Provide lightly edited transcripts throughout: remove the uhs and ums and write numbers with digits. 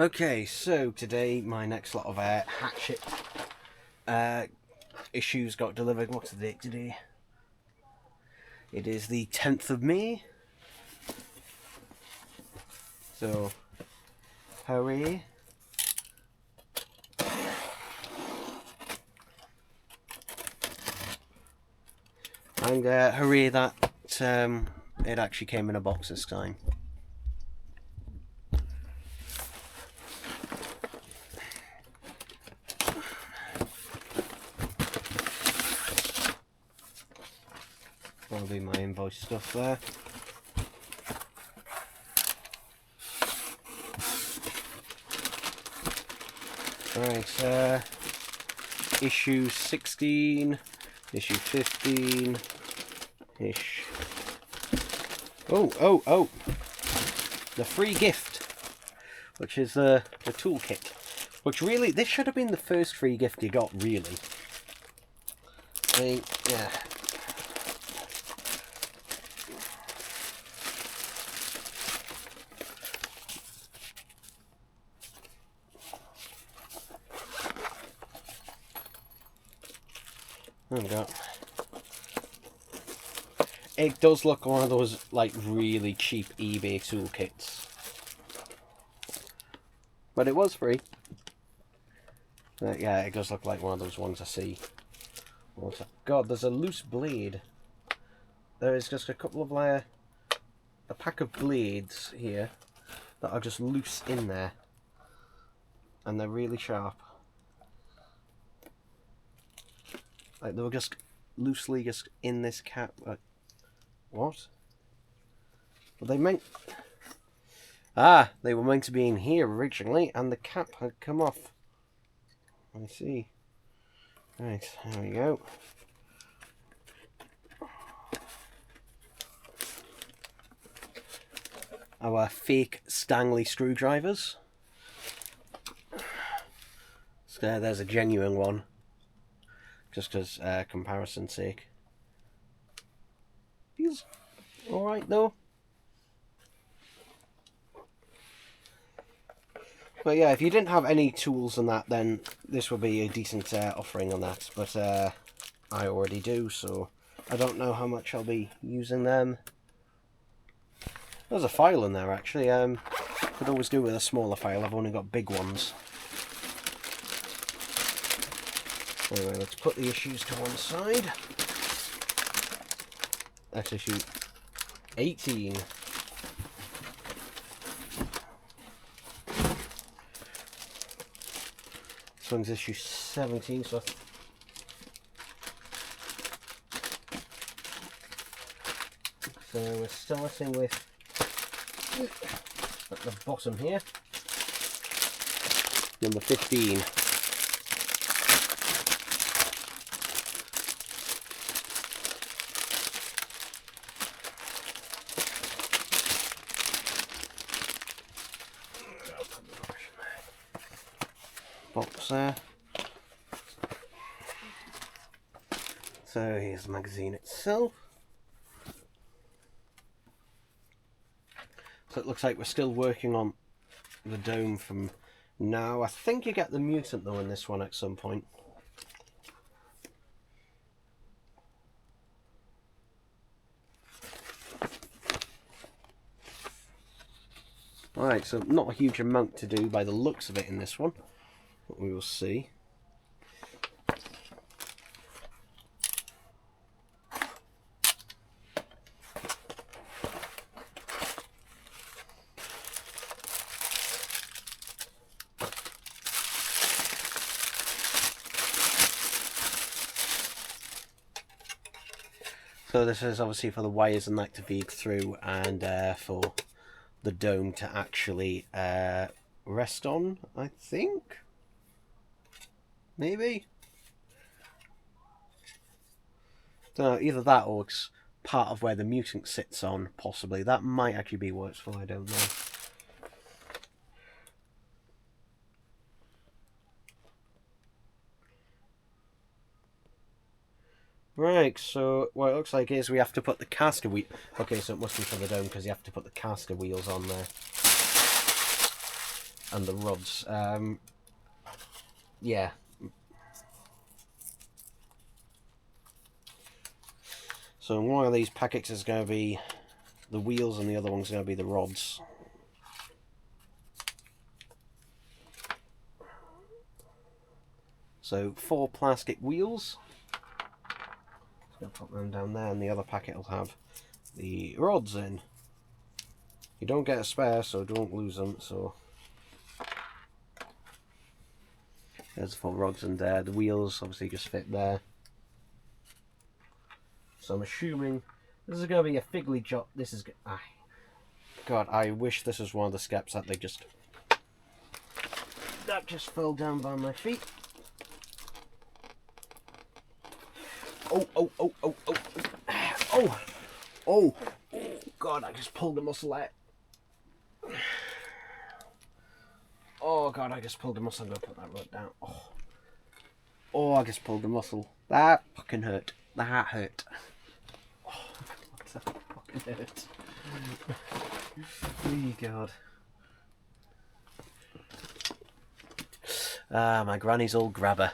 Okay, so today my next lot of Hachette issues got delivered. What's the date today? It is the 10th of May. So, hurry. And hooray that it actually came in a box this time. That'll be my invoice stuff there. Right, issue 16, issue 15-ish. Oh! The free gift, which is the toolkit. Which really, this should have been the first free gift you got, really. I mean, yeah. There we go. It does look like one of those like really cheap eBay toolkits, but it was free. Yeah, it does look like one of those ones I see. God, there's a loose blade. There is just a couple of a pack of blades here that are just loose in there, and they're really sharp. Like they were just loosely just in this cap. What? Well, they meant... Ah, they were meant to be in here originally, and the cap had come off. I see. Right, there we go. Our fake Stanley screwdrivers. So there's a genuine one. Just because comparison's sake. Feels alright though. But yeah, if you didn't have any tools on that, then this would be a decent offering on that. But I already do, so I don't know how much I'll be using them. There's a file in there actually. Could always do with a smaller file. I've only got big ones. Anyway, let's put the issues to one side. That's issue 18. This one's issue 17, so we're starting with at the bottom here, number 15. Box there. So here's the magazine itself. So it looks like we're still working on the dome from now. I think you get the mutant though in this one at some point. Alright, so not a huge amount to do by the looks of it in this one. But we will see. So this is obviously for the wires and that to feed through, and for the dome to actually rest on, I think. Maybe? Don't know, either that or it's part of where the mutant sits on, possibly. That might actually be what it's for, I don't know. Right, so what it looks like is we have to put the caster wheel... Okay, so it must be for the dome because you have to put the caster wheels on there. and the rods. Yeah. So one of these packets is going to be the wheels and the other one's going to be the rods. So 4 plastic wheels. Just going to put them down there, and the other packet will have the rods in. You don't get a spare, so don't lose them. So there's 4 rods in there. The wheels obviously just fit there. So I'm assuming this is going to be a figgly job. This is... God, I wish this was one of the steps that they just... That just fell down by my feet. Oh, oh, oh, oh, oh. Oh! Oh! God, I just pulled the muscle out. Oh, God, I just pulled the muscle. I'm going to put that rod down. Oh. Oh, I just pulled the muscle. That fucking hurt. That hurt. Oh, that fucking hurt. Oh, God. Ah, my granny's old grabber.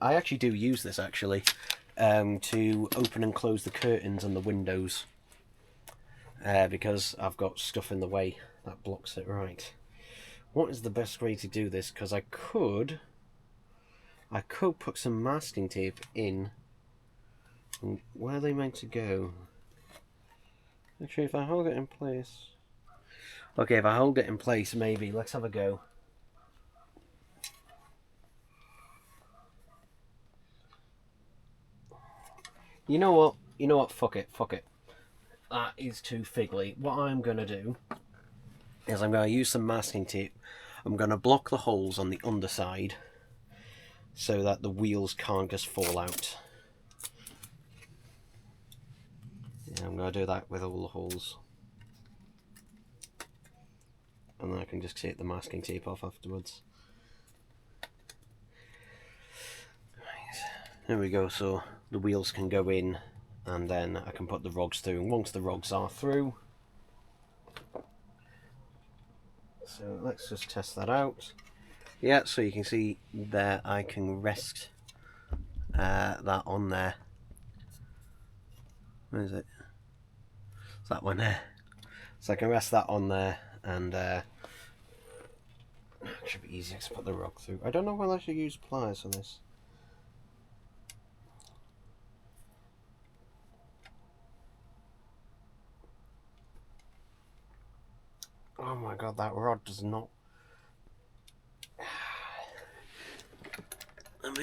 I actually do use this actually to open and close the curtains and the windows because I've got stuff in the way that blocks it. Right, what is the best way to do this? Because I could put some masking tape in. And where are they meant to go? Actually, if I hold it in place. Okay, if I hold it in place, maybe. Let's have a go. You know what? You know what? Fuck it. Fuck it. That is too figgly. What I'm going to do is I'm going to use some masking tape. I'm going to block the holes on the underside so that the wheels can't just fall out. Yeah, I'm going to do that with all the holes. And then I can just take the masking tape off afterwards. Right. There we go. So the wheels can go in and then I can put the rods through. And once the rods are through... So let's just test that out. Yeah, so you can see there I can rest that on there. Where is it? It's that one there. So I can rest that on there and it should be easier to put the rod through. I don't know whether I should use pliers for this. Oh my god, that rod does not... Let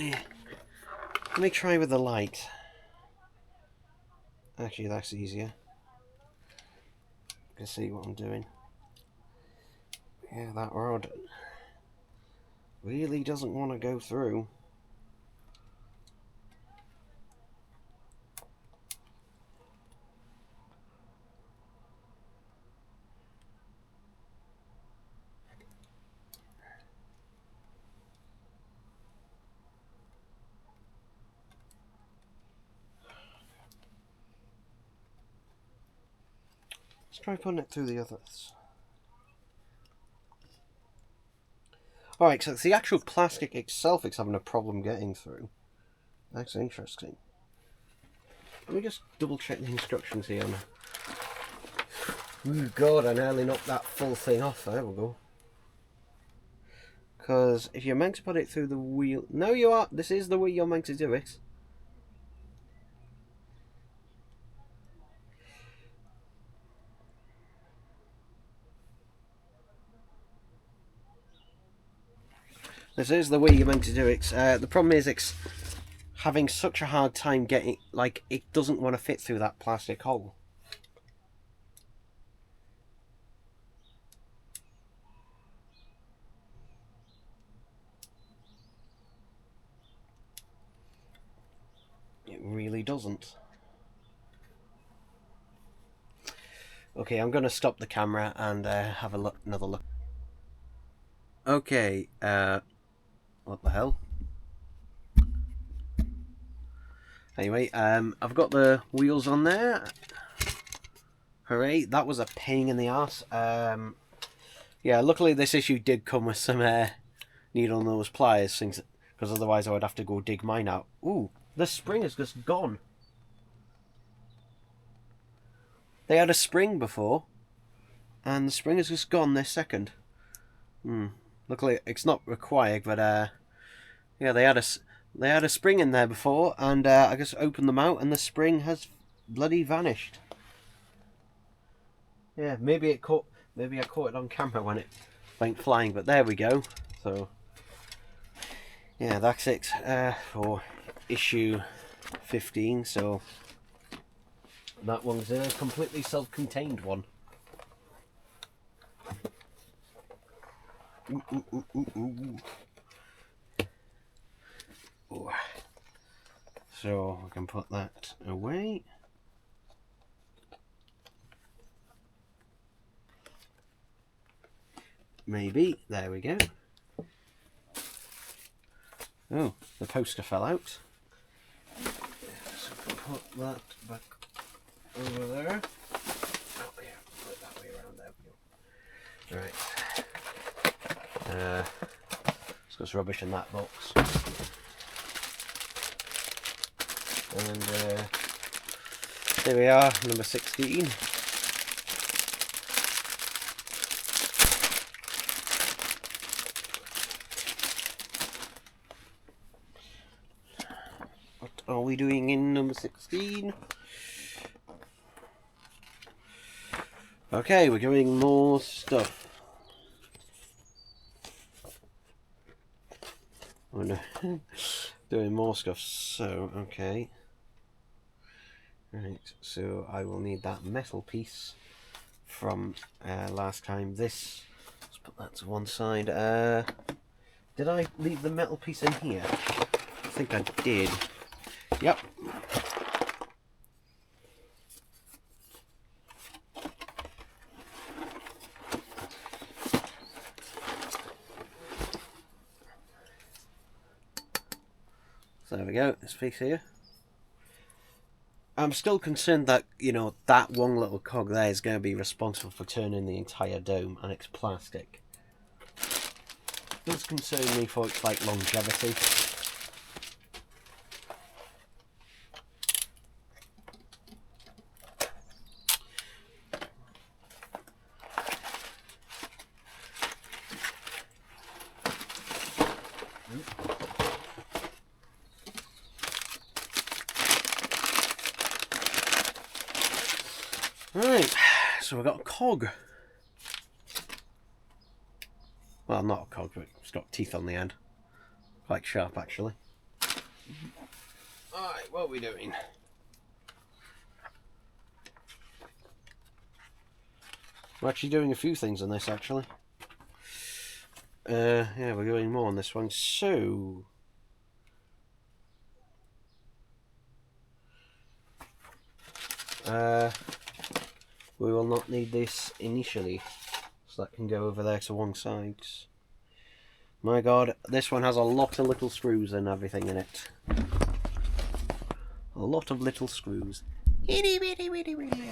me try with the light. Actually, that's easier. You can see what I'm doing. Yeah, that rod really doesn't want to go through. Let's try putting it through the others. Alright, so it's the actual plastic itself it's having a problem getting through. That's interesting. Let me just double check the instructions here. Oh god, I nearly knocked that full thing off. There we go. Because if you're meant to put it through the wheel... No, you are. This is the way you're meant to do it. This is the way you're meant to do it. The problem is it's having such a hard time getting... Like, it doesn't want to fit through that plastic hole. It really doesn't. Okay, I'm going to stop the camera and have a look, another look. Okay, what the hell? Anyway, I've got the wheels on there. Hooray, that was a pain in the ass. Yeah, luckily this issue did come with some needle nose pliers, things, because otherwise I would have to go dig mine out. Ooh, the spring is just gone. They had a spring before, and the spring is just gone this second. Luckily it's not required, but yeah, they had a spring in there before, and I just opened them out, and the spring has bloody vanished. Yeah, maybe I caught it on camera when it went flying, but there we go. So yeah, that's it for issue 15. So that one's a completely self-contained one. Ooh. So I can put that away. Maybe. There we go. Oh, the poster fell out. So put that back over there. Oh yeah, put it that way around. There we go. Right. It's got some rubbish in that box. And there we are, number 16. What are we doing in number 16? Okay, we're doing more stuff. Oh no. Doing more stuff, so okay. Right, so I will need that metal piece from last time. Let's put that to one side. Did I leave the metal piece in here? I think I did. Yep. So there we go, this piece here. I'm still concerned that, you know, that one little cog there is going to be responsible for turning the entire dome, and it's plastic. It does concern me for its, like, longevity. Right, so we've got a cog. Well, not a cog, but it's got teeth on the end. Quite sharp, actually. Alright, what are we doing? We're actually doing a few things on this, actually. Yeah, we're doing more on this one. So we will not need this initially, so that can go over there to one side. My god, this one has a lot of little screws and everything in it. A lot of little screws. Itty bitty bitty bitty.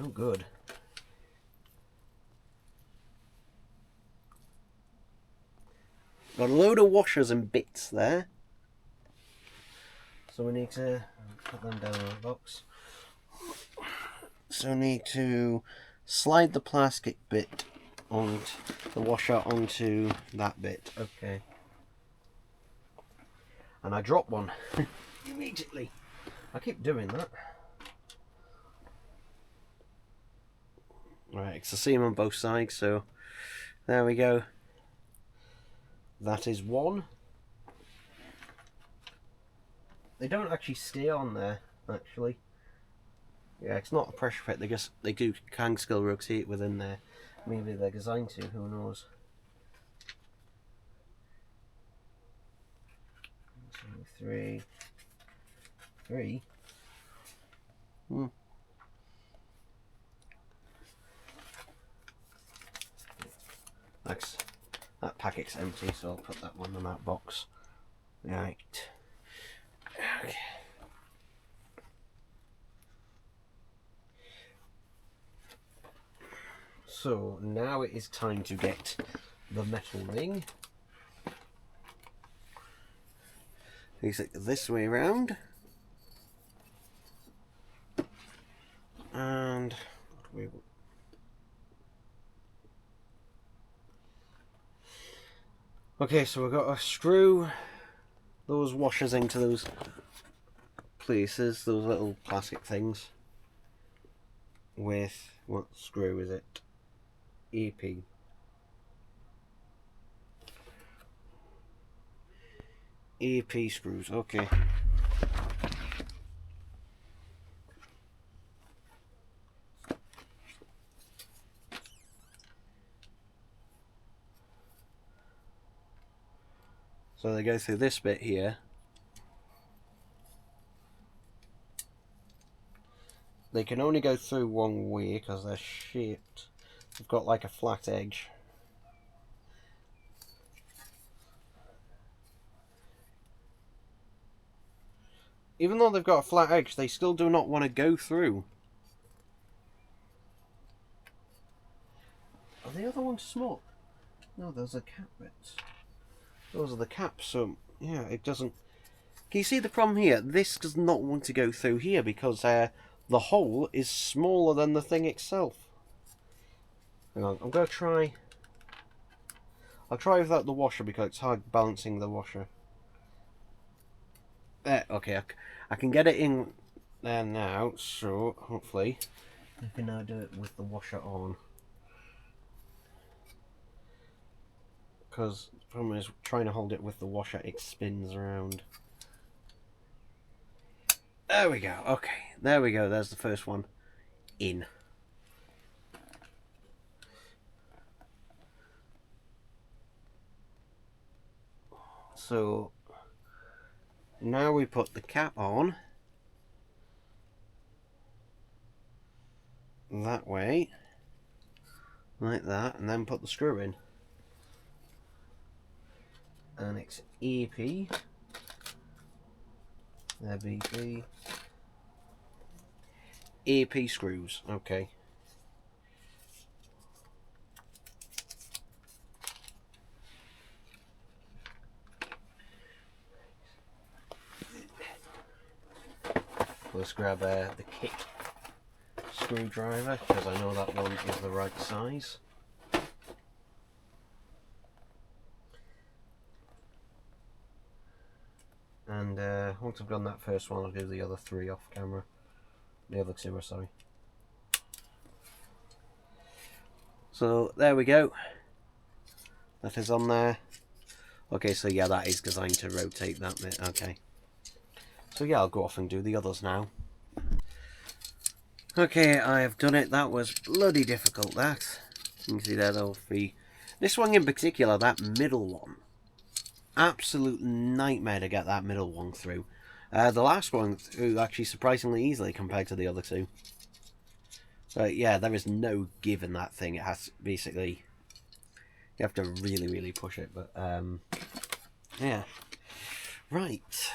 Oh, good. Got a load of washers and bits there. So we need to put them down in the box. So we need to slide the plastic bit on the washer onto that bit. Okay. And I dropped one immediately. I keep doing that. Right, it's the same on both sides, so there we go. That is one. They don't actually stay on there, actually. Yeah, it's not a pressure fit. They can still rotate within there. Maybe they're designed to. Who knows? 1, 2, 3. that packet's empty, so I'll put that one in that box. Right. Okay. So now it is time to get the metal ring. Basically this way around. And we will. Okay, so we've got to screw those washers into those places, those little plastic things, with, what screw is it? EP. EP screws, okay. So they go through this bit here. They can only go through one way because they're shaped. They've got like a flat edge. Even though they've got a flat edge, they still do not want to go through. Are the other ones small? No, those are cap bits. Those are the caps, so yeah, it doesn't... Can you see the problem here? This does not want to go through here because the hole is smaller than the thing itself. Hang on, I'm going to try... I'll try without the washer because it's hard balancing the washer. There, okay, I can get it in there now, so hopefully I can now do it with the washer on. Because the problem is, trying to hold it with the washer, it spins around. There we go, okay, there we go, there's the first one in. So now we put the cap on that way, like that, and then put the screw in. And it's EP, they're BP, EP screws, okay. Let's grab the kit screwdriver because I know that one is the right size. And once I've done that first one, I'll do the other three off camera. The other two, sorry. So there we go. That is on there. Okay, so yeah, that is designed to rotate that bit. Okay. So yeah, I'll go off and do the others now. Okay, I have done it. That was bloody difficult, that. You can see there, all three. This one in particular, that middle one. Absolute nightmare to get that middle one through. The last one through actually surprisingly easily compared to the other two. But yeah, there is no give in that thing. It has basically... You have to really, really push it. But, yeah. Right.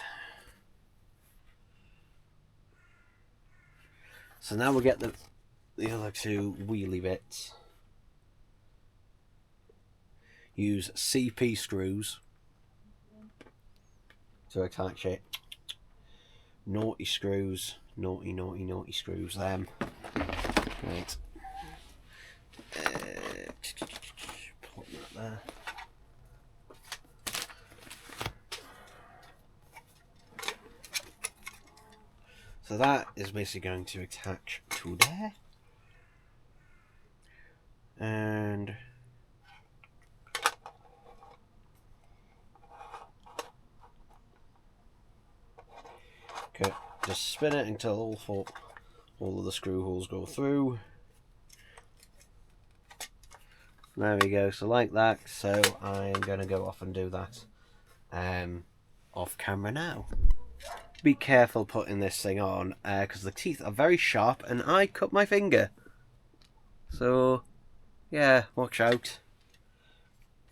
So now we'll get the other two wheelie bits. Use CP screws to attach it. Naughty screws. Naughty, naughty, naughty screws, them. Right. Put that there. So that is basically going to attach to there. And okay, just spin it until all of the screw holes go through. There we go, so like that. So I'm going to go off and do that off camera now. Be careful putting this thing on because the teeth are very sharp and I cut my finger. So yeah, watch out.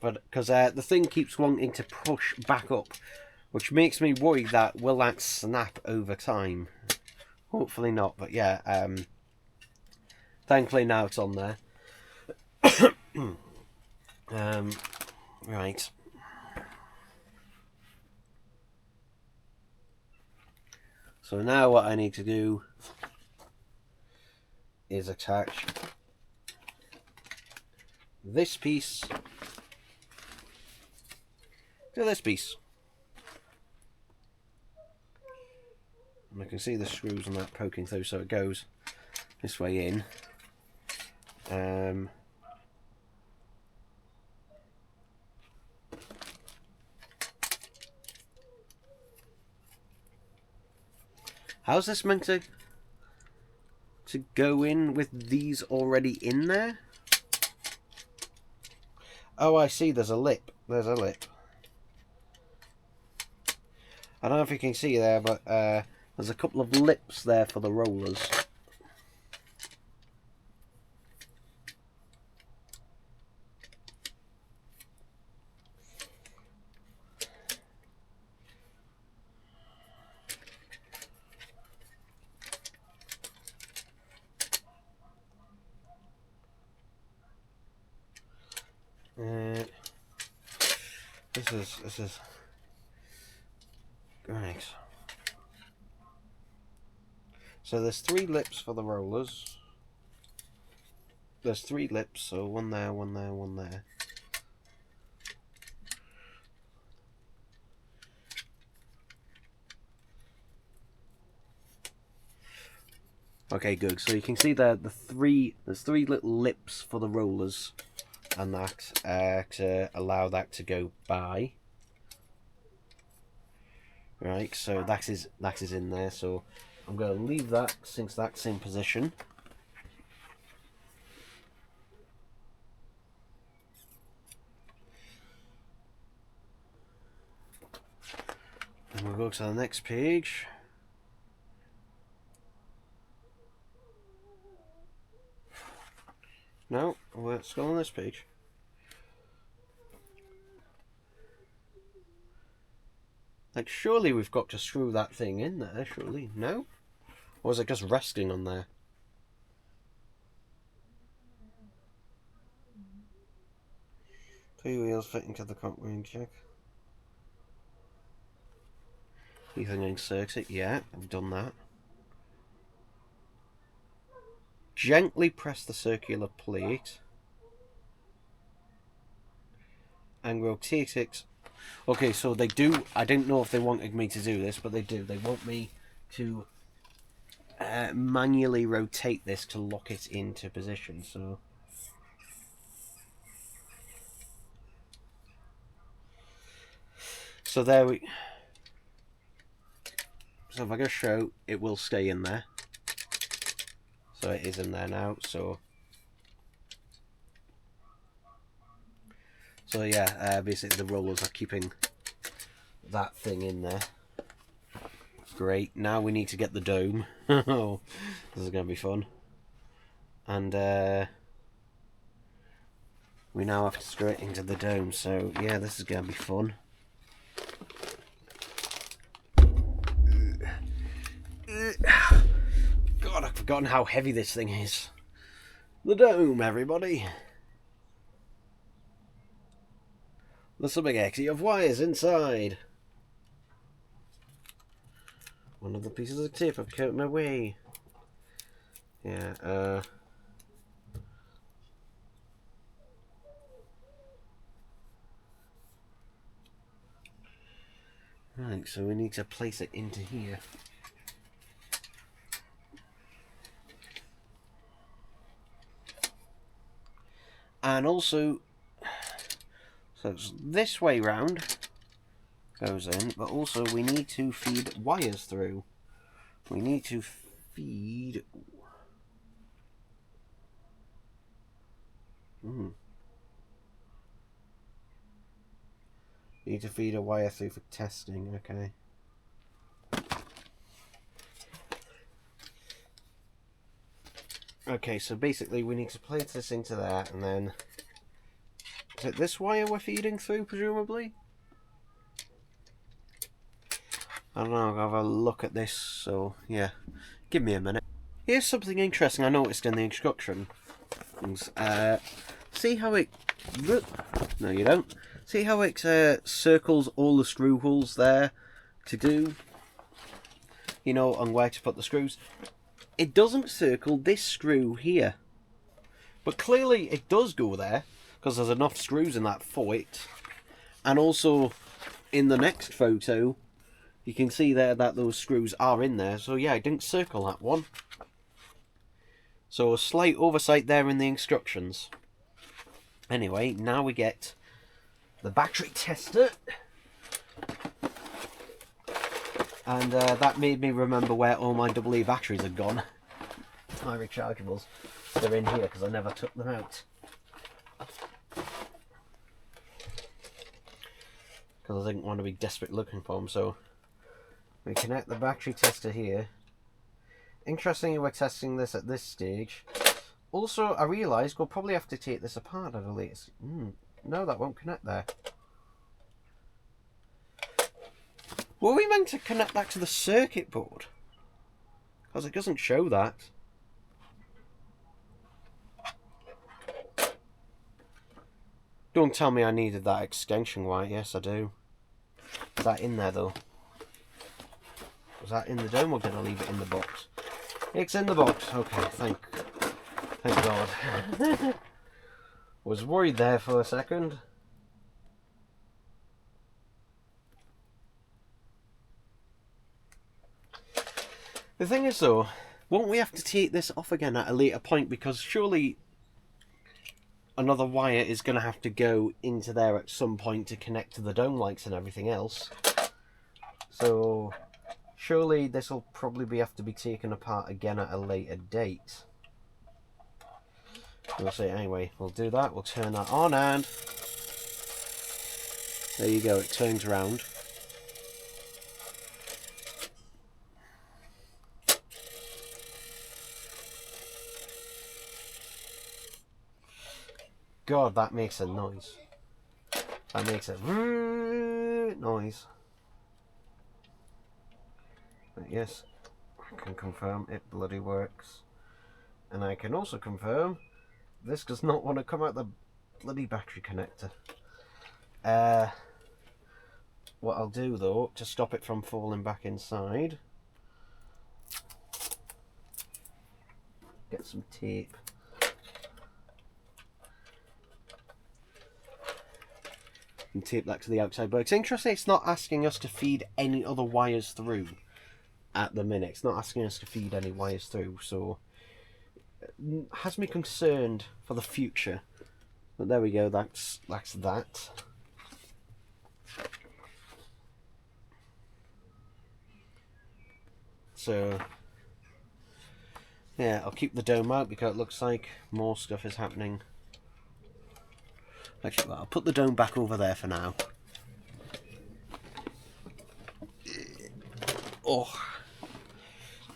but because the thing keeps wanting to push back up, which makes me worry that will that snap over time. Hopefully not, but yeah, thankfully now it's on there. Right. So now what I need to do is attach this piece to this piece. And I can see the screws on that poking through, so it goes this way in. How's this meant to go in with these already in there? Oh, I see, there's a lip. There's a lip. I don't know if you can see there, but there's a couple of lips there for the rollers. This is right. So there's 3 lips for the rollers. There's 3 lips, so one there, one there, one there. Okay, good. So you can see there there's 3 little lips for the rollers, and that to allow that to go by. Right, so that is in there. So I'm going to leave that since that's in position. And we'll go to the next page. No, let's go on this page. Like, surely we've got to screw that thing in there, surely. No? Or is it just resting on there? Three wheels fitting to the cockpit check. Evening circuit, yeah, I've done that. Gently press the circular plate and rotate it. Okay, so they do. I didn't know if they wanted me to do this, but they do. They want me to manually rotate this to lock it into position. So there we. So if I go show, it will stay in there. So it is in there now. So yeah, basically the rollers are keeping that thing in there. Great. Now we need to get the dome. Oh, this is going to be fun. And we now have to screw it into the dome. So yeah, this is going to be fun. God, I've forgotten how heavy this thing is. The dome, everybody. There's a big exit of wires inside. One of the pieces of tape I've cut my way. Yeah, right, so we need to place it into here. And also, so it's this way round goes in, but also we need to feed wires through. We need to feed. Need to feed a wire through for testing. Okay. Okay, so basically we need to place this into there, and then Is it this wire we're feeding through, presumably? I don't know, I'll have a look at this, so yeah. Give me a minute. Here's something interesting I noticed in the instructions. See how it... No, you don't. See how it circles all the screw holes there to do, you know, on where to put the screws? It doesn't circle this screw here. But clearly it does go there, because there's enough screws in that for it. And also, in the next photo, you can see there that those screws are in there. So yeah, I didn't circle that one. So a slight oversight there in the instructions. Anyway, now we get the battery tester. And that made me remember where all my AA batteries had gone. My rechargeables. They're in here because I never took them out. Because I didn't want to be desperate looking for them. So we connect the battery tester here. Interestingly, we're testing this at this stage. Also, I realised we'll probably have to take this apart at a later. No, that won't connect there. Were we meant to connect that to the circuit board? Because it doesn't show that. Don't tell me I needed that extension wire. Yes, I do. Is that in there, though? Was that in the dome, or did I leave it in the box? It's in the box. Okay, thank God. Was worried there for a second. The thing is, though, won't we have to take this off again at a later point? Because surely another wire is going to have to go into there at some point to connect to the dome lights and everything else. So surely this will probably have to be taken apart again at a later date. We'll see. Anyway, we'll do that. We'll turn that on, and there you go. It turns around. God, that makes a noise. That makes a noise. But yes, I can confirm it bloody works. And I can also confirm this does not want to come out the bloody battery connector. What I'll do, though, to stop it from falling back inside, get some tape. And tape that to the outside. But it's interesting, it's not asking us to feed any other wires through at the minute. It's not asking us to feed any wires through, so it has me concerned for the future. But there we go, that's that. So yeah, I'll keep the dome out because it looks like more stuff is happening. Actually, I'll put the dome back over there for now. Oh,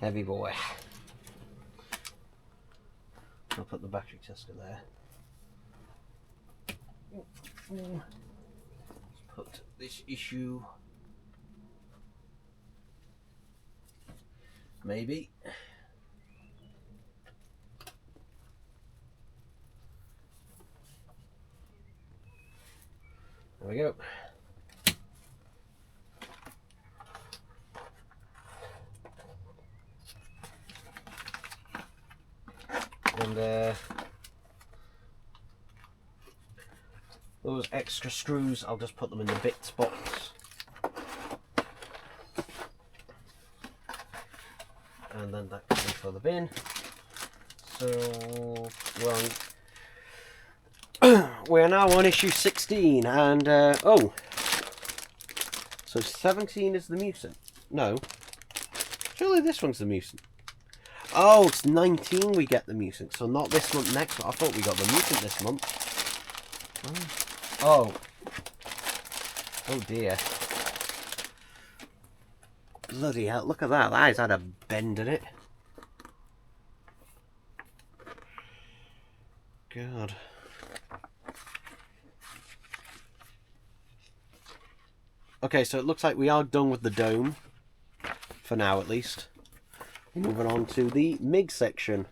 heavy boy. I'll put the battery tester there. Let's put this issue. Maybe. There we go. And those extra screws, I'll just put them in the bits box. And then that goes for the bin. So, we're now on issue 16, and oh, so 17 is the mutant. No, surely this one's the mutant. Oh, it's 19 we get the mutant, so not this month, next month. I thought we got the mutant this month. Oh dear. Bloody hell, look at that. That has had a bend in it. God. Okay, so it looks like we are done with the dome. For now, at least. Moving on to the MIG section.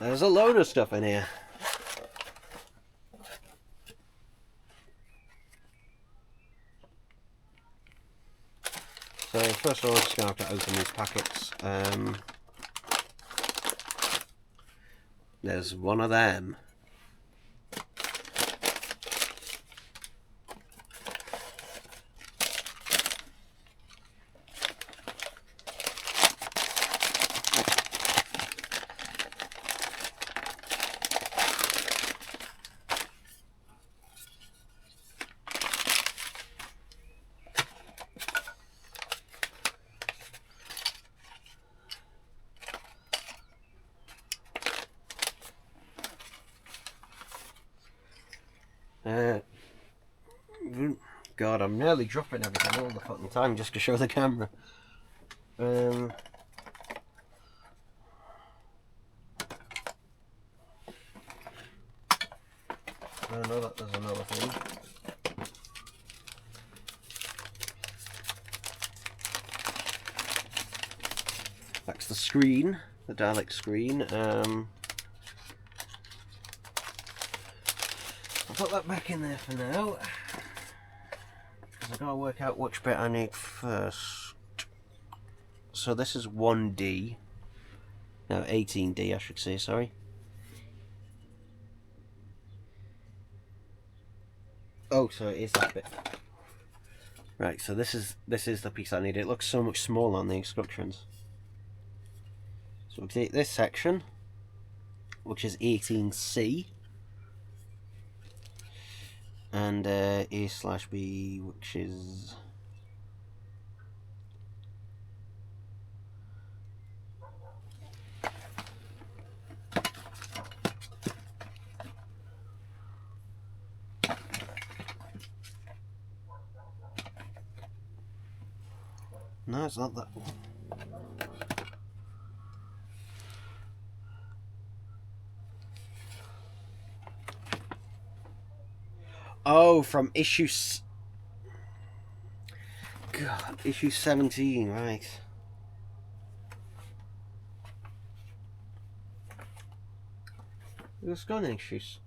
There's a load of stuff in here. So first of all, I'm just going to have to open these packets. There's one of them. God, I'm nearly dropping everything all the fucking time just to show the camera. I know that there's another thing. That's the screen, the Dalek screen. I'll put that back in there for now. I've got to work out which bit I need first. So this is 1D. No, 18D I should say, sorry. Oh, so it is that bit. Right, so this is the piece I need. It looks so much smaller on the instructions. So we'll take this section, which is 18C. And A/B, which is no, it's not that. Oh, from issue... God, issue 17, right. What's going on, issues?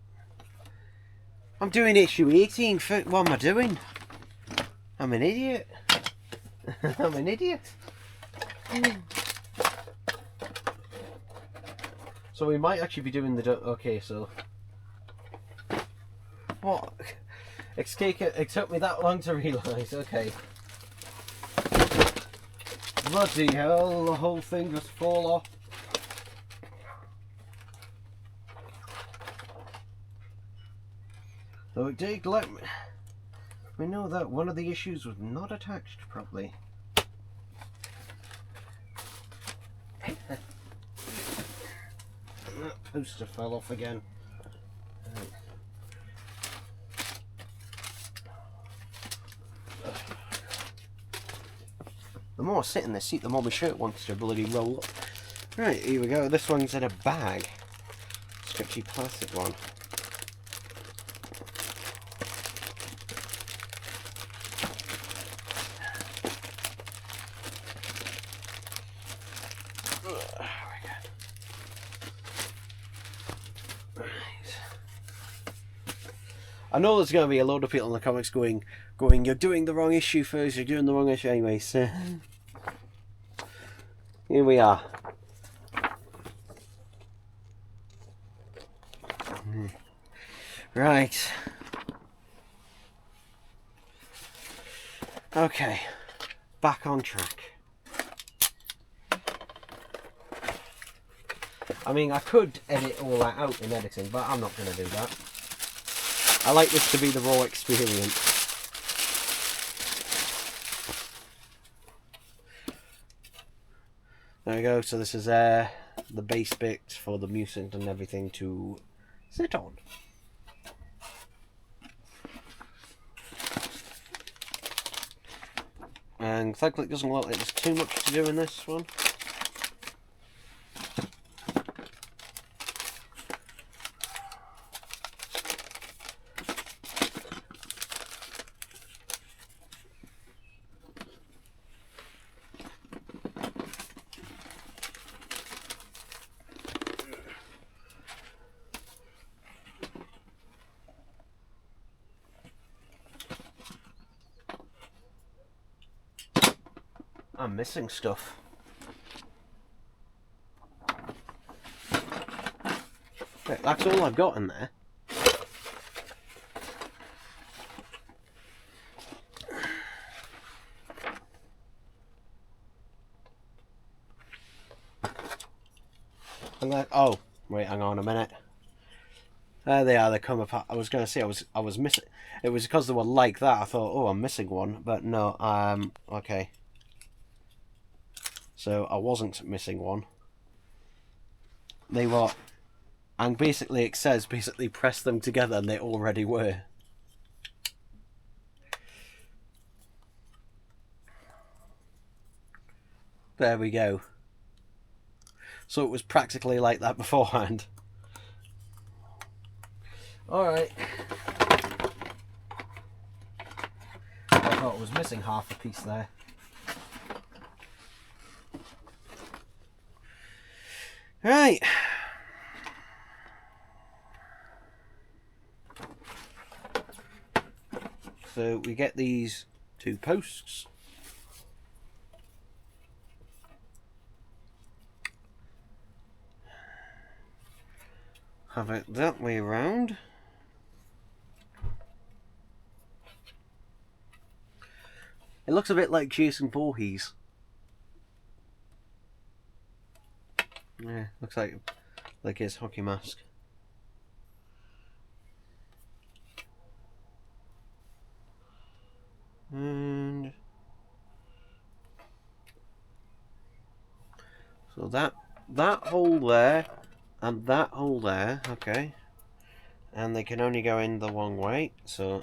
I'm doing issue 18. What am I doing? I'm an idiot. I'm an idiot. So we might actually be doing the... Okay, so... What? It took me that long to realise, okay. Bloody hell, the whole thing just fall off. So it did let me... We know that one of the issues was not attached properly. That poster fell off again. The more I sit in this seat, the more my shirt wants to bloody roll up. Right, here we go. This one's in a bag. Stretchy plastic one. I know there's going to be a load of people in the comments going, you're doing the wrong issue first, you're doing the wrong issue anyway, so... Here we are. Right. Okay. Back on track. I mean, I could edit all that out in editing, but I'm not going to do that. I like this to be the raw experience. There we go, so this is the base bit for the mutant and everything to sit on. And thankfully it doesn't look like there's too much to do in this one. I'm missing stuff. Wait, that's all I've got in there. Oh, wait, hang on a minute. There they are, they come apart. I was going to say I was missing. It was because they were like that. I thought, oh, I'm missing one, but no. Okay. So I wasn't missing one. They were, and basically it says press them together, and they already were. There we go. So it was practically like that beforehand. Alright. I thought I was missing half a piece there. Right. So we get these two posts. Have it that way around. It looks a bit like Jason Voorhees. Yeah, looks like his hockey mask. And so that hole there and that hole there, okay. And they can only go in the one way, so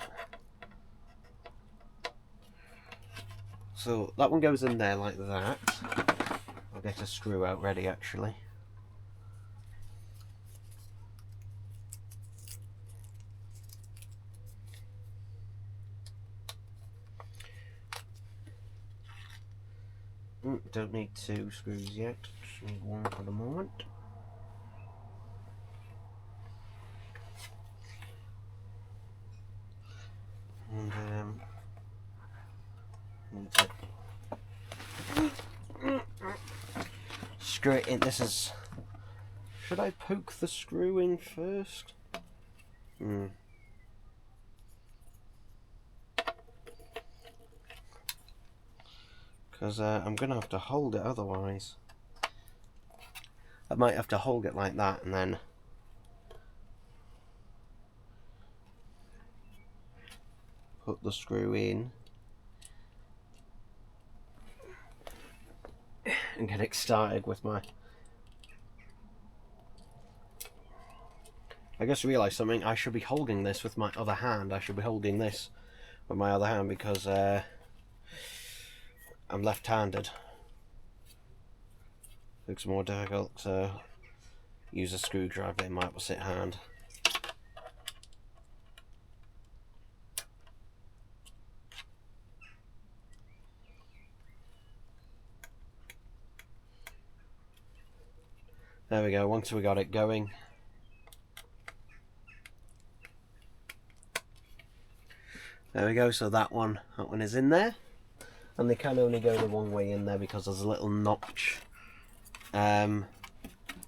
that one goes in there like that. I'll get a screw out ready actually. Don't need two screws yet, just need one for the moment. And need to screw it in. This is. Should I poke the screw in first? Because I'm going to have to hold it otherwise. I might have to hold it like that and then put the screw in and get it started with my... I just realised something. I should be holding this with my other hand. I should be holding this with my other hand because I'm left-handed. Looks more difficult, so use a screwdriver in my opposite hand. There we go, once we got it going. There we go, so that one is in there. And they can only go the one way in there because there's a little notch.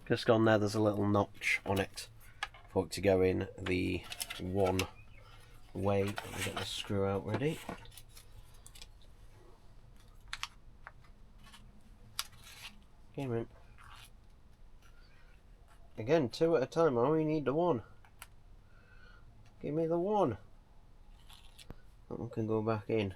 Just on there, there's a little notch on it for it to go in the one way. Let me get the screw out ready. Came in. Again, two at a time. I only need the one. Give me the one. That one can go back in.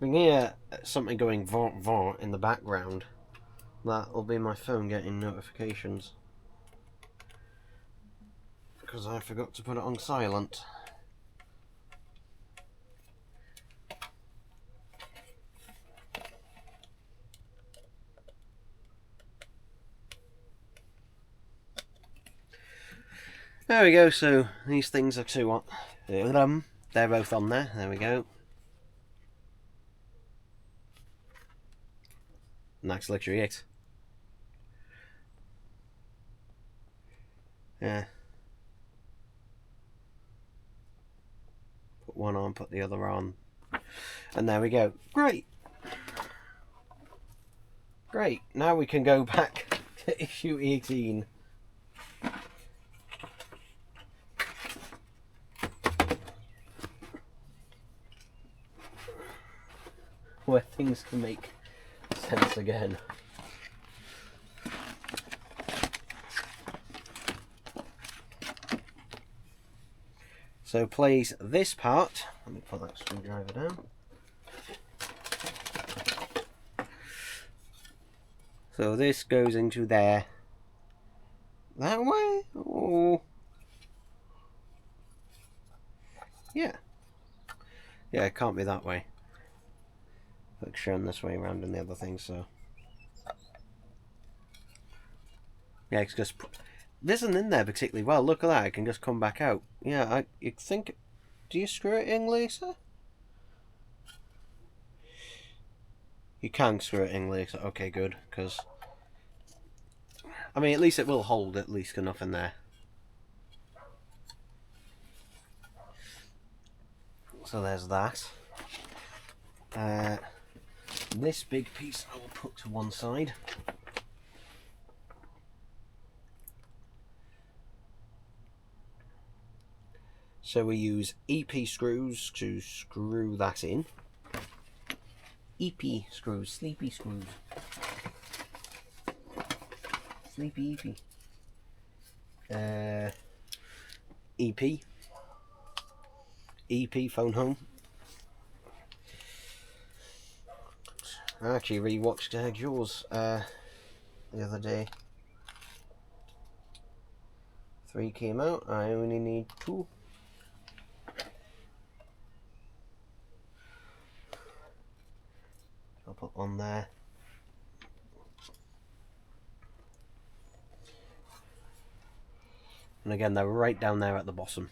can hear something going vont vont in the background. That'll be my phone getting notifications. Because I forgot to put it on silent. There we go, so these things are two what? They're both on there, there we go. And that's literally it. Yeah. Put one on, put the other on. And there we go. Great! Great, now we can go back to issue 18. Where things can make sense again. So plays this part. Let me put that screwdriver down. So this goes into there. That way? Oh. Yeah. Yeah, it can't be that way. Like shown this way around and the other thing, so. Yeah, it's just. This isn't in there particularly well. Look at that, it can just come back out. Yeah, you think. Do you screw it in, Lisa? You can screw it in, Lisa. Okay, good, because. I mean, at least it will hold at least enough in there. So there's that. This big piece I will put to one side. So we use EP screws to screw that in. EP screws, sleepy screws. Sleepy EP. EP phone home. I actually rewatched Jaws the other day. 3 came out, I only need 2. I'll put one there. And again, they're right down there at the bottom.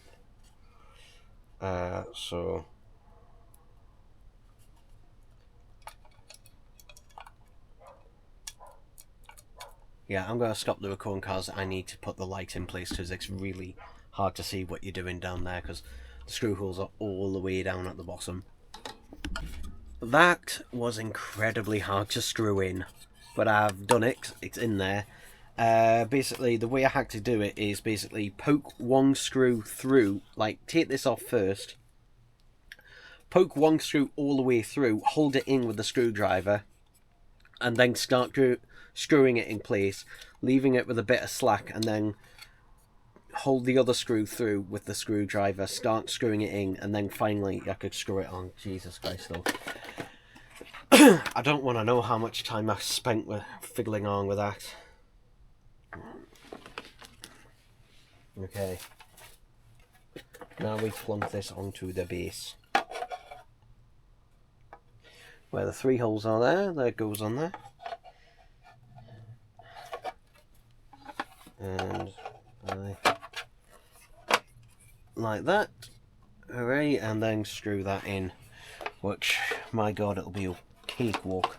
So yeah, I'm going to stop the recording because I need to put the light in place because it's really hard to see what you're doing down there because the screw holes are all the way down at the bottom. That was incredibly hard to screw in, but I've done it, it's in there. Basically, the way I had to do it is basically poke one screw through, like take this off first, poke one screw all the way through, hold it in with the screwdriver, and then start screwing it in place, leaving it with a bit of slack, and then hold the other screw through with the screwdriver, start screwing it in, and then finally I could screw it on. Jesus Christ, though. I don't want to know how much time I spent with fiddling on with that. Okay. Now we plunk this onto the base. Where the 3 holes are there, that goes on there. And like that. Hooray, and then screw that in. Which, my god, it'll be a cakewalk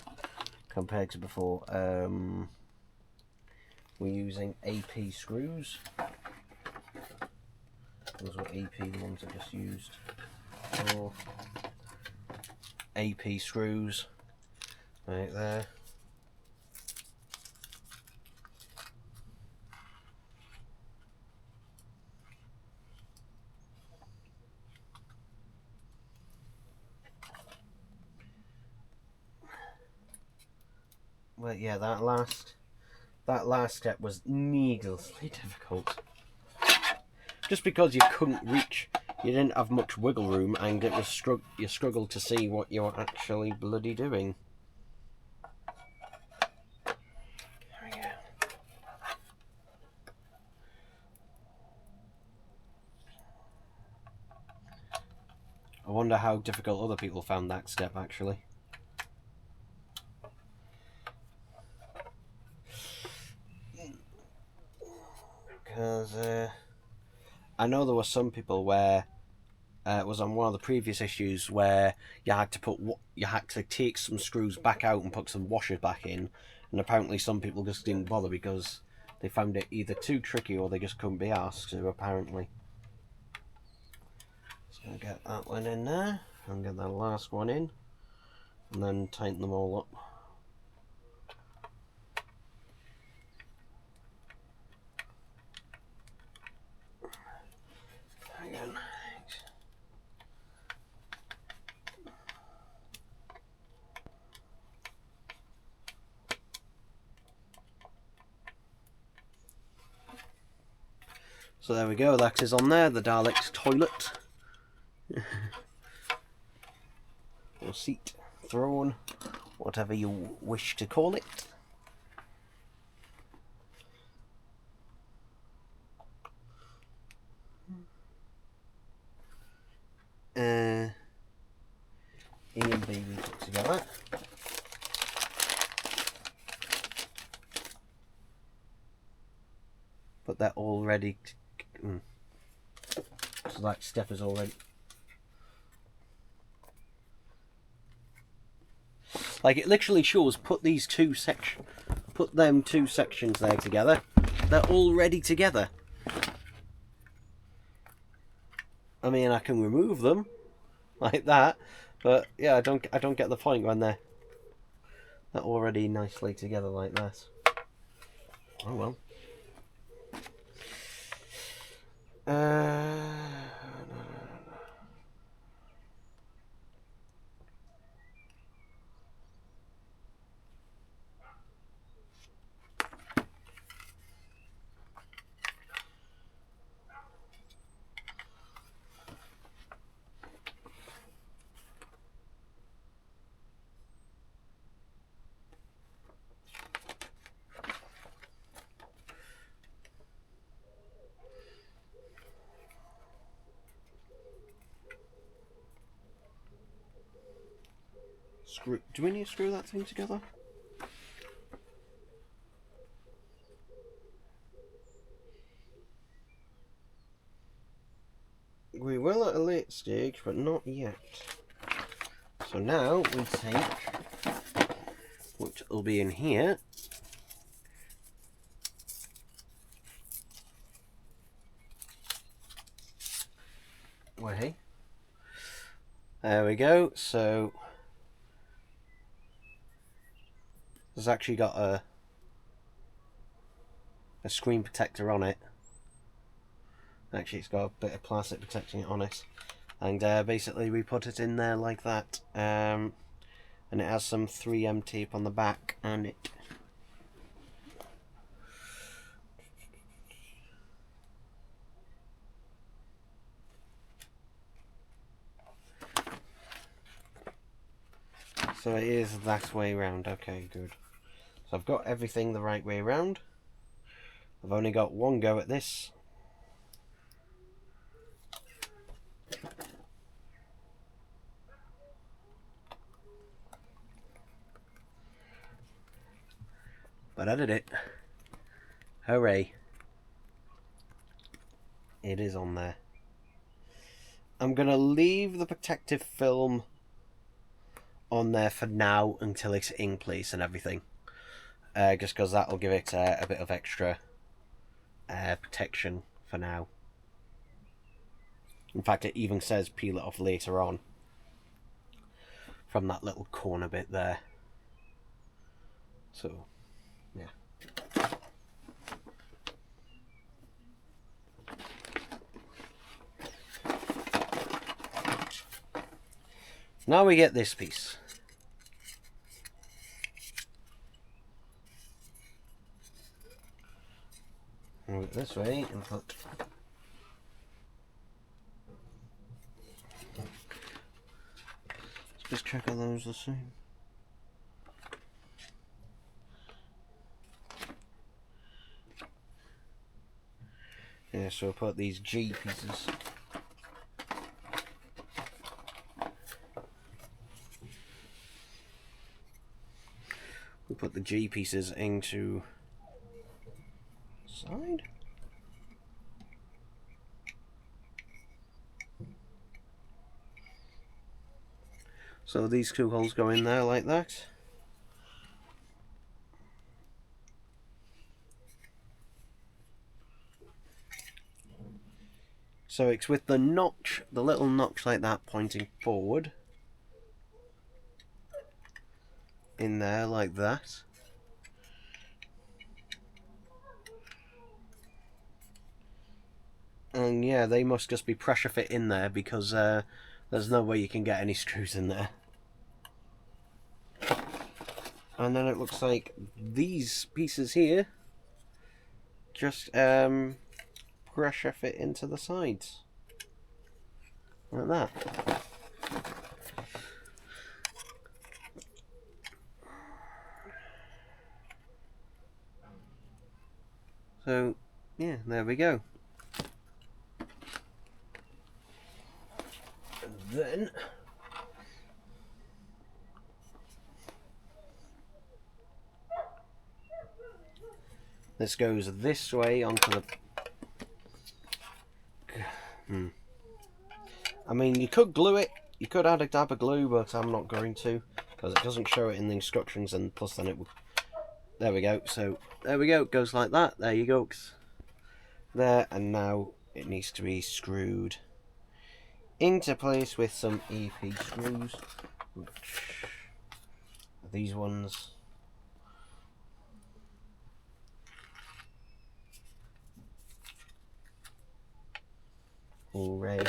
compared to before. We're using AP screws. Those were AP, the ones I just used. Oh. AP screws. Right there. Well, yeah, that last step was needlessly difficult. Just because you couldn't reach you didn't have much wiggle room, and it was you struggled to see what you were actually bloody doing. There we go. I wonder how difficult other people found that step, actually. Because I know there were some people where it was on one of the previous issues where you had to take some screws back out and put some washers back in, and apparently some people just didn't bother because they found it either too tricky or they just couldn't be asked to, apparently. So I'll get that one in there and get that last one in, and then tighten them all up. Again. So there we go, that is on there, the Dalek's toilet. Or seat, throne, whatever you wish to call it. A and B we put together. But they're all ready to, so that step is already, like, it literally shows put them two sections there together, they're already together. I mean, I can remove them like that, but yeah, I don't get the point when they're already nicely together like that. Oh well. Do we need to screw that thing together? We will at a late stage, but not yet. So now we take, which will be in here, way. There we go. So there's actually got a screen protector on it. Actually, it's got a bit of plastic protecting it on it, and basically we put it in there like that, and it has some 3M tape on the back, and it so it is that way round. Okay, good. So I've got everything the right way round. I've only got one go at this. But I did it. Hooray. It is on there. I'm going to leave the protective film on there for now until it's in place and everything. Just because that will give it a bit of extra protection for now. In fact, it even says peel it off later on from that little corner bit there. So, yeah. Now we get this piece. Move it this way and put Just check are those the same. Yeah, so we'll put these G pieces. We'll put the G pieces into side. So these two holes go in there like that. So it's with the notch, the little notch like that pointing forward. In there like that. And yeah, they must just be pressure fit in there because there's no way you can get any screws in there. And then it looks like these pieces here just pressure fit into the sides. Like that. So, yeah, there we go. And then this goes this way onto the... I mean, you could glue it. You could add a dab of glue, but I'm not going to because it doesn't show it in the instructions, and plus then it would... There we go. So, there we go. It goes like that. There you go. There, and now it needs to be screwed into place with some EP screws. These ones. Hooray.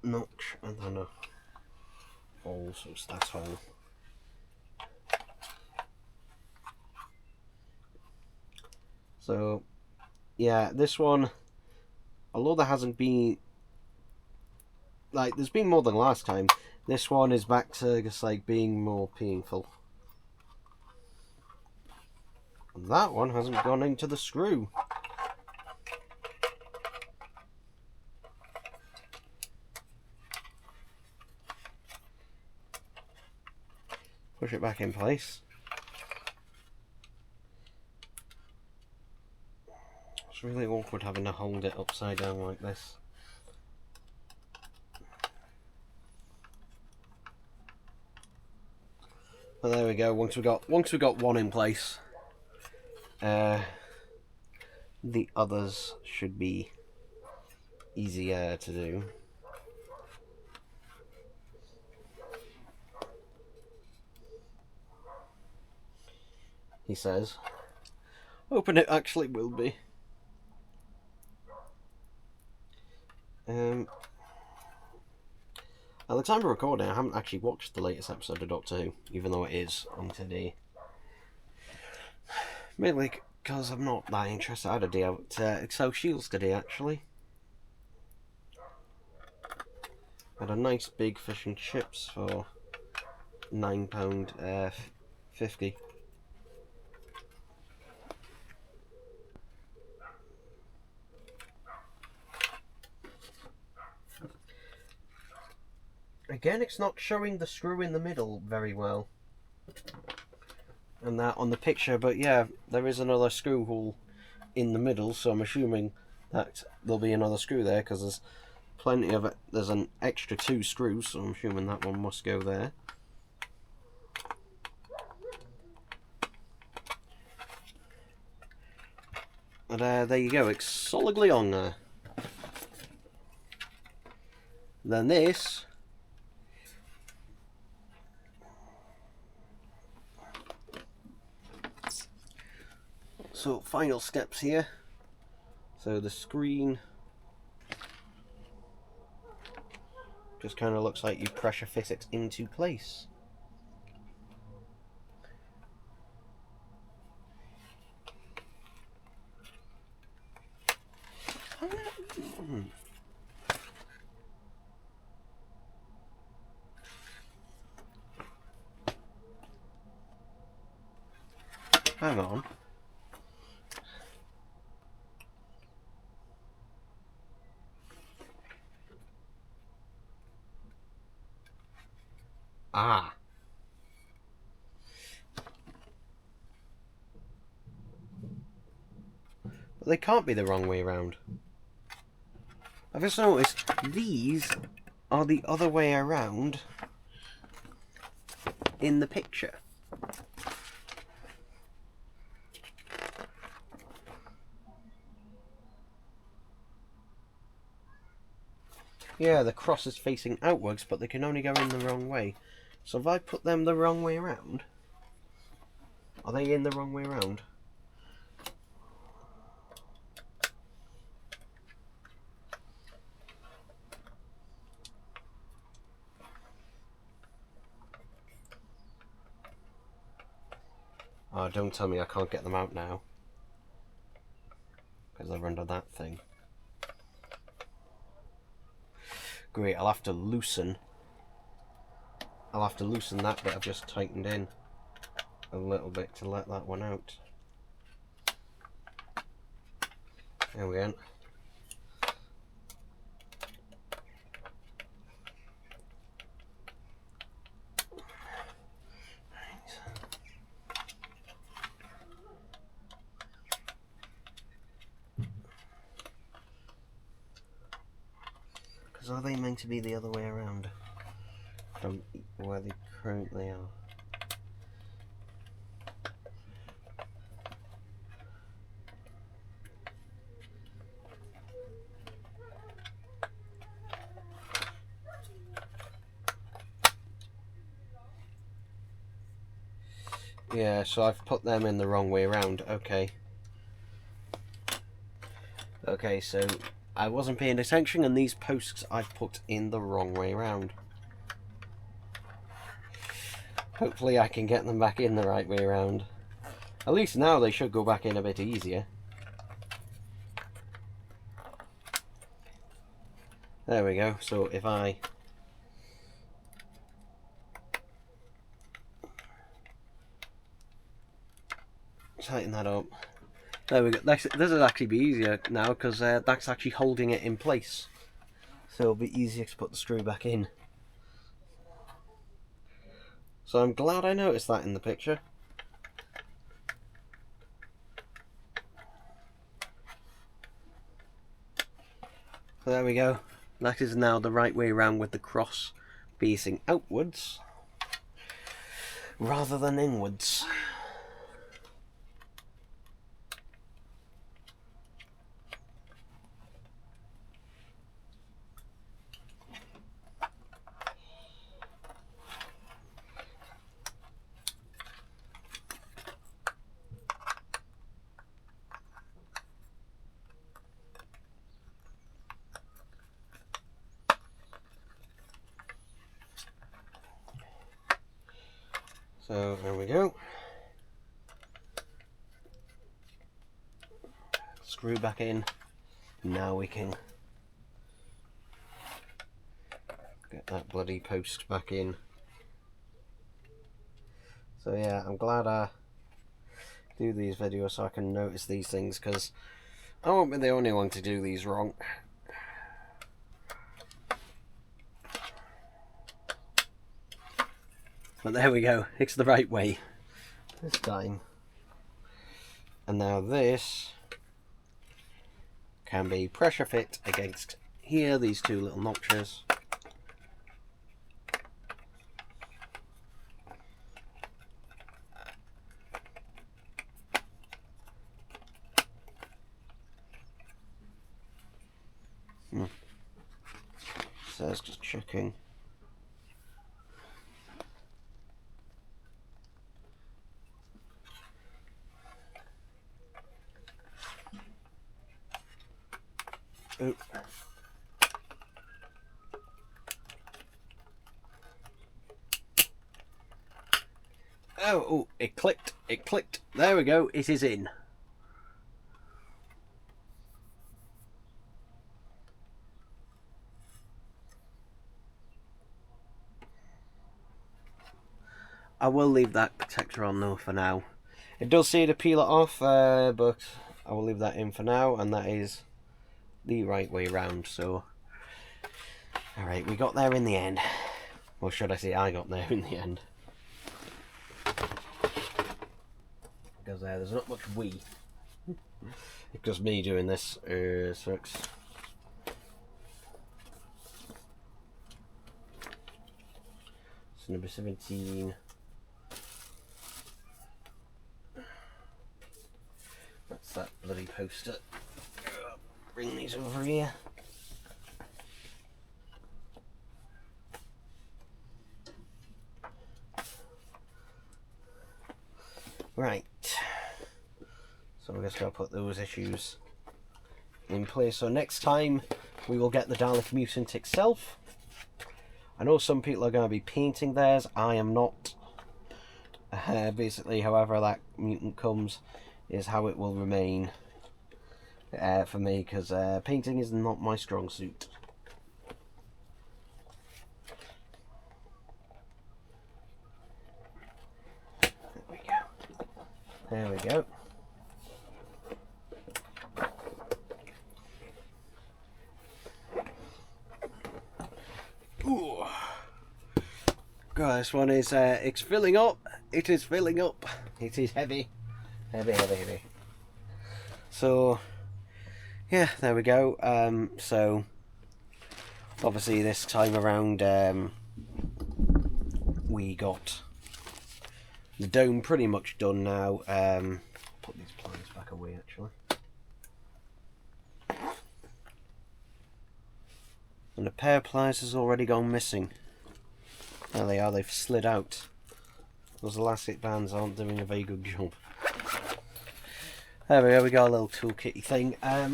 Notch and then a hole, so it's that hole. So yeah, this one, although there hasn't been, like, there's been more than last time, this one is back to just like being more painful. And that one hasn't gone into the screw. Push it back in place. It's really awkward having to hold it upside down like this. But there we go. Once we got one in place, the others should be easier to do. He says. Hoping it actually will be. At the time of recording, I haven't actually watched the latest episode of Doctor Who, even though it is on today. Mainly because I'm not that interested. I had a day out at Excel Shields today, actually. Had a nice big fish and chips for £9.50. Again, it's not showing the screw in the middle very well. And that on the picture, but yeah, there is another screw hole in the middle, so I'm assuming that there'll be another screw there, because there's plenty of it. There's an extra 2 screws, so I'm assuming that one must go there. And there you go, it's solidly on there. Then this... So, final steps here. So the screen Just kind of looks like you pressure fit it into place. Hang on. Ah. But they can't be the wrong way around. I've just noticed these are the other way around in the picture. Yeah, the cross is facing outwards, but they can only go in the wrong way. So if I put them the wrong way around, are they in the wrong way around? Oh, don't tell me I can't get them out now. Because they're under that thing. Great, I'll have to loosen that bit I've just tightened in a little bit to let that one out. There we go. Because are they meant to be the other way around from where they currently are? Yeah, so I've put them in the wrong way around. Okay. Okay, so I wasn't paying attention, and these posts I've put in the wrong way around. Hopefully I can get them back in the right way around. At least now they should go back in a bit easier. There we go. So if I tighten that up. There we go. This will actually be easier now because that's actually holding it in place. So it'll be easier to put the screw back in. So I'm glad I noticed that in the picture. So there we go. That is now the right way around with the cross facing outwards rather than inwards. So there we go. Screw back in. Now we can get that bloody post back in. So yeah, I'm glad I do these videos so I can notice these things, because I won't be the only one to do these wrong. But there we go, it's the right way this time. And now this can be pressure fit against here, these two little notches. So it's just checking. Oh. Oh, it clicked. It clicked. There we go. It is in. I will leave that protector on though for now. It does say to peel it off, but I will leave that in for now, and that is the right way round. So, alright, we got there in the end. Or should I say I got there in the end. Because there's not much we. It's just me doing this. So it's number 17. That's that bloody poster. Bring these over here. Right. So we're just going to put those issues in place. So next time we will get the Dalek mutant itself. I know some people are going to be painting theirs. I am not. Basically, however that mutant comes is how it will remain for me, because painting is not my strong suit. There we go. There we go. Ooh. God, this one is, it's filling up. It is filling up. It is heavy. Heavy, heavy, heavy. So, yeah, there we go. So, obviously this time around, we got the dome pretty much done now. Put these pliers back away, actually. And a pair of pliers has already gone missing. There they are, they've slid out. Those elastic bands aren't doing a very good job. There we go, we got a little toolkitty thing. I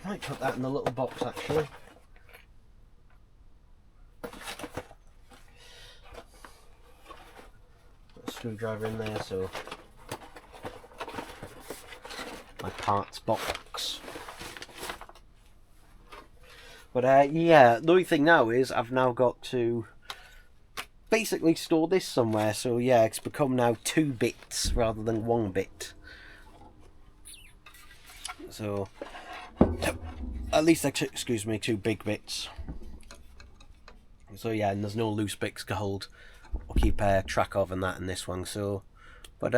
might put that in the little box actually. Put a screwdriver in there, so my parts box. But yeah, the only thing now is I've now got to basically store this somewhere. So yeah, it's become now 2 bits rather than 1 bit. So at least excuse me, 2 big bits. So yeah, and there's no loose bits to hold or keep track of and that in this one. So, but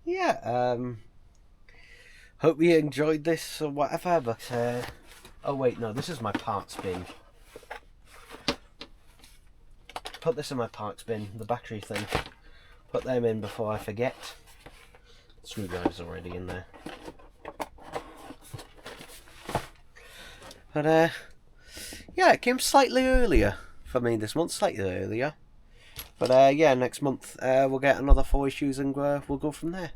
yeah, hope you enjoyed this or whatever. But oh wait, no, this is my parts bin. Put this in my parts bin, the battery thing. Put them in before I forget. Screwdriver's already in there. But yeah, it came slightly earlier for me this month, slightly earlier. But yeah, next month we'll get another 4 issues and we'll go from there.